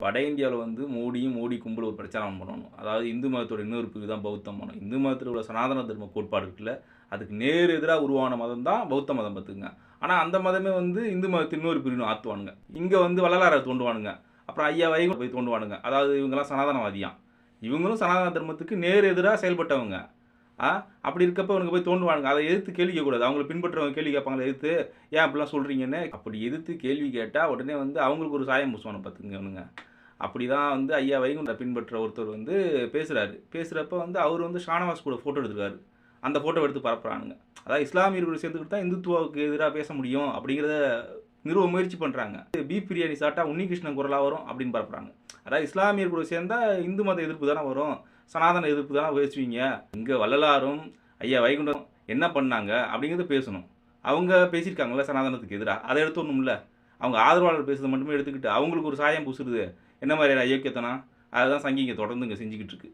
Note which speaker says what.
Speaker 1: வட இந்தியாவில் வந்து மோடியும் மோடி கும்பல் ஒரு பிரச்சாரம் பண்ணணும். அதாவது இந்து மதத்தோட இன்னொரு பிரிவு தான் பௌத்த மதம். இந்து மதத்தில் உள்ள சனாதன தர்ம கோட்பாடு இருக்குல்ல, அதுக்கு நேர் எதிராக உருவான மதம் தான் பௌத்த மதம் பார்த்துக்குங்க. ஆனால் அந்த மதமே வந்து இந்து மதத்தின் இன்னொரு பிரிவு ஆற்றுவானுங்க. இங்கே வந்து வள்ளலாரை தோண்டுவானுங்க. அப்புறம் ஐயா வைகுண்டம் போய் தோண்டுவானுங்க. அதாவது இவங்கெல்லாம் சனாதனவாதியாம். இவங்களும் சனாதன தர்மத்துக்கு நேர் எதிராக செயல்பட்டவங்க. அப்படி இருக்கப்போ இவனுக்கு போய் தோண்டுவானுங்க. அதை எதிர்த்து கேள்வி கேட்கக்கூடாது. அவங்கள பின்பற்றவங்க கேள்வி கேட்பாங்களா எதிர்த்து, ஏன் அப்படிலாம் சொல்கிறீங்கன்னு. அப்படி எதிர்த்து கேள்வி கேட்டால் உடனே வந்து அவங்களுக்கு ஒரு சாயம் பூசுவானு பார்த்துக்குங்க இவனுங்க. அப்படி தான் வந்து ஐயா வைகுண்ட பின்பற்ற ஒருத்தர் வந்து பேசுகிறாரு. பேசுகிறப்ப வந்து அவர் வந்து ஷானவாஸ் கூட ஃபோட்டோ எடுத்துருக்காரு. அந்த ஃபோட்டோ எடுத்து பரப்புறானுங்க. அதாவது இஸ்லாமியர்கள் சேர்ந்துக்கிட்டு தான் இந்துத்துவாவுக்கு எதிராக பேச முடியும் அப்படிங்கிறத நிறுவ முயற்சி பண்ணுறாங்க. பீஃப் பிரியாணி சாப்பிட்டா உன்னிகிருஷ்ணன் குரலாக வரும் அப்படின்னு பரப்புறாங்க. அதாவது இஸ்லாமியர் கூட சேர்ந்தால் இந்து மத எதிர்ப்பு தானே வரும், சனாதன எதிர்ப்பு தானே பேசுவீங்க. இங்கே வள்ளலாரும் ஐயா வைகுண்டம் என்ன பண்ணாங்க அப்படிங்கிறத பேசணும். அவங்க பேசியிருக்காங்களே சனாதனத்துக்கு எதிராக, அதை எடுத்து ஒன்றும்ல. அவங்க ஆதரவாளர் பேசுறதை மட்டுமே எடுத்துக்கிட்டு அவங்களுக்கு ஒரு சாயம் பூசுறது என்ன மாதிரியான அயோக்கியத்தனம். அதுதான் சங்கி இங்கே தொடர்ந்து இங்கே செஞ்சுக்கிட்டு இருக்கு.